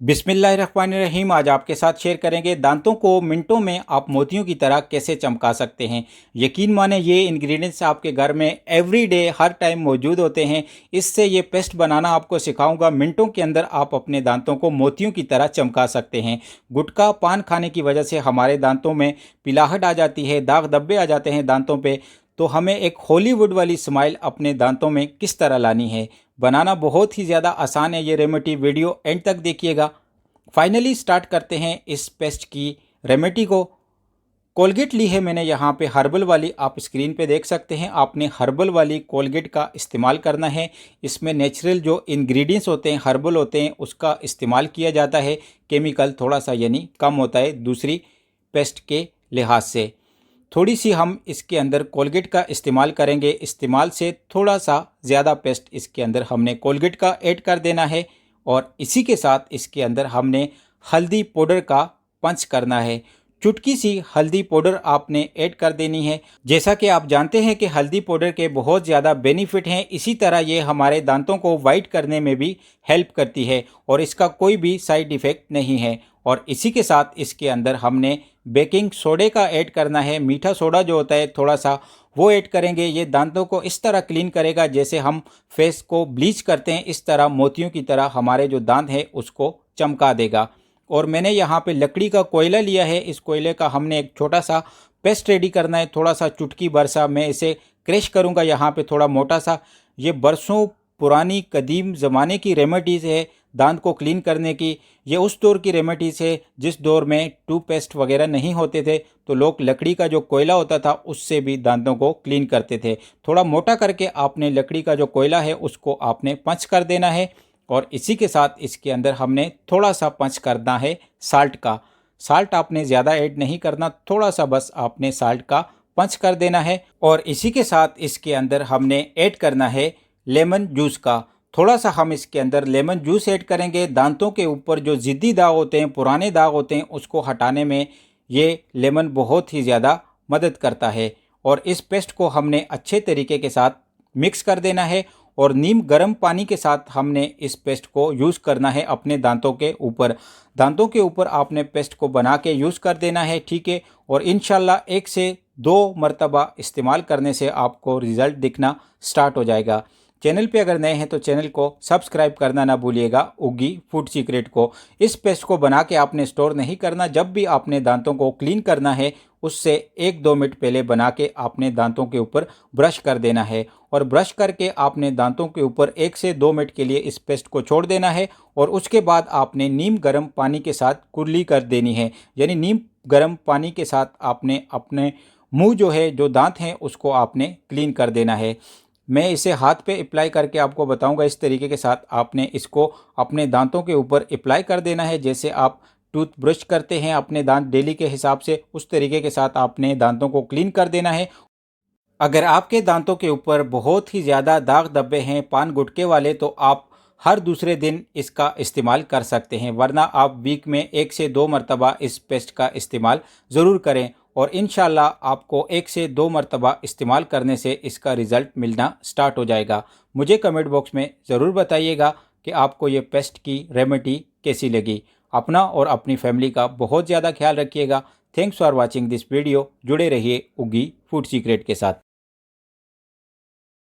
बिस्मिल्लाहिर्रहमानिर्रहीम। आज आपके साथ शेयर करेंगे दांतों को मिनटों में आप मोतियों की तरह कैसे चमका सकते हैं। यकीन माने ये इंग्रेडिएंट्स आपके घर में एवरीडे हर टाइम मौजूद होते हैं। इससे ये पेस्ट बनाना आपको सिखाऊंगा। मिनटों के अंदर आप अपने दांतों को मोतियों की तरह चमका सकते हैं। गुटखा पान खाने की वजह से हमारे दांतों में पिलाहट आ जाती है, दाग धब्बे आ जाते हैं दांतों पर। तो हमें एक हॉलीवुड वाली स्माइल अपने दांतों में किस तरह लानी है, बनाना बहुत ही ज़्यादा आसान है। ये रेमेडी वीडियो एंड तक देखिएगा। फाइनली स्टार्ट करते हैं इस पेस्ट की रेमेडी को। कोलगेट ली है मैंने यहाँ पे हर्बल वाली, आप स्क्रीन पे देख सकते हैं। आपने हर्बल वाली कोलगेट का इस्तेमाल करना है। इसमें नेचुरल जो इंग्रेडिएंट्स होते हैं, हर्बल होते हैं, उसका इस्तेमाल किया जाता है। केमिकल थोड़ा सा यानी कम होता है दूसरी पेस्ट के लिहाज से। थोड़ी सी हम इसके अंदर कोलगेट का इस्तेमाल करेंगे। इस्तेमाल से थोड़ा सा ज़्यादा पेस्ट इसके अंदर हमने कोलगेट का ऐड कर देना है। और इसी के साथ इसके अंदर हमने हल्दी पाउडर का पंच करना है। चुटकी सी हल्दी पाउडर आपने ऐड कर देनी है। जैसा कि आप जानते हैं कि हल्दी पाउडर के बहुत ज़्यादा बेनिफिट हैं। इसी तरह ये हमारे दांतों को वाइट करने में भी हेल्प करती है और इसका कोई भी साइड इफ़ेक्ट नहीं है। और इसी के साथ इसके अंदर हमने बेकिंग सोडे का ऐड करना है। मीठा सोडा जो होता है थोड़ा सा वो ऐड करेंगे। ये दांतों को इस तरह क्लीन करेगा जैसे हम फेस को ब्लीच करते हैं, इस तरह मोतियों की तरह हमारे जो दांत हैं उसको चमका देगा। और मैंने यहाँ पे लकड़ी का कोयला लिया है। इस कोयले का हमने एक छोटा सा पेस्ट रेडी करना है। थोड़ा सा चुटकी भर सा मैं इसे क्रश करूँगा यहाँ पे थोड़ा मोटा सा। ये बरसों पुरानी कदीम ज़माने की रेमेडीज़ है दांत को क्लीन करने की। ये उस दौर की रेमेडीज़ है जिस दौर में टूथपेस्ट वगैरह नहीं होते थे, तो लोग लकड़ी का जो कोयला होता था उससे भी दांतों को क्लीन करते थे। थोड़ा मोटा करके आपने लकड़ी का जो कोयला है उसको आपने पंच कर देना है। और इसी के साथ इसके अंदर हमने थोड़ा सा पंच करना है साल्ट का। साल्ट आपने ज़्यादा ऐड नहीं करना, थोड़ा सा बस आपने साल्ट का पंच कर देना है। और इसी के साथ इसके अंदर हमने ऐड करना है लेमन जूस का। थोड़ा सा हम इसके अंदर लेमन जूस ऐड करेंगे। दांतों के ऊपर जो ज़िद्दी दाग होते हैं, पुराने दाग होते हैं, उसको हटाने में ये लेमन बहुत ही ज़्यादा मदद करता है। और इस पेस्ट को हमने अच्छे तरीके के साथ मिक्स कर देना है। और नीम गर्म पानी के साथ हमने इस पेस्ट को यूज़ करना है अपने दांतों के ऊपर। दांतों के ऊपर आपने पेस्ट को बना के यूज़ कर देना है, ठीक है। और इंशाल्लाह 1 से 2 मरतबा इस्तेमाल करने से आपको रिज़ल्ट दिखना स्टार्ट हो जाएगा। चैनल पे अगर नए हैं तो चैनल को सब्सक्राइब करना ना भूलिएगा, उगी फूड सीक्रेट को। इस पेस्ट को बना के आपने स्टोर नहीं करना। जब भी आपने दांतों को क्लीन करना है उससे 1-2 मिनट पहले बना के आपने दांतों के ऊपर ब्रश कर देना है। और ब्रश करके आपने दांतों के ऊपर 1 से 2 मिनट के लिए इस पेस्ट को छोड़ देना है। और उसके बाद आपने नीम गर्म पानी के साथ कुल्ली कर देनी है। यानी नीम गर्म पानी के साथ आपने अपने मुंह जो है, जो दांत हैं, उसको आपने क्लीन कर देना है। मैं इसे हाथ पे अप्लाई करके आपको बताऊंगा। इस तरीके के साथ आपने इसको अपने दांतों के ऊपर अप्लाई कर देना है। जैसे आप टूथ ब्रश करते हैं अपने दांत डेली के हिसाब से, उस तरीके के साथ आपने दांतों को क्लीन कर देना है। अगर आपके दांतों के ऊपर बहुत ही ज़्यादा दाग धब्बे हैं पान गुटके वाले, तो आप हर दूसरे दिन इसका इस्तेमाल कर सकते हैं, वरना आप वीक में 1 से 2 मरतबा इस पेस्ट का इस्तेमाल ज़रूर करें। और इंशाल्लाह आपको 1 से 2 मरतबा इस्तेमाल करने से इसका रिज़ल्ट मिलना स्टार्ट हो जाएगा। मुझे कमेंट बॉक्स में ज़रूर बताइएगा कि आपको ये पेस्ट की रेमेडी कैसी लगी। अपना और अपनी फैमिली का बहुत ज़्यादा ख्याल रखिएगा। Thanks for watching this video. जुड़े रहिए उगी फूड सीक्रेट के साथ।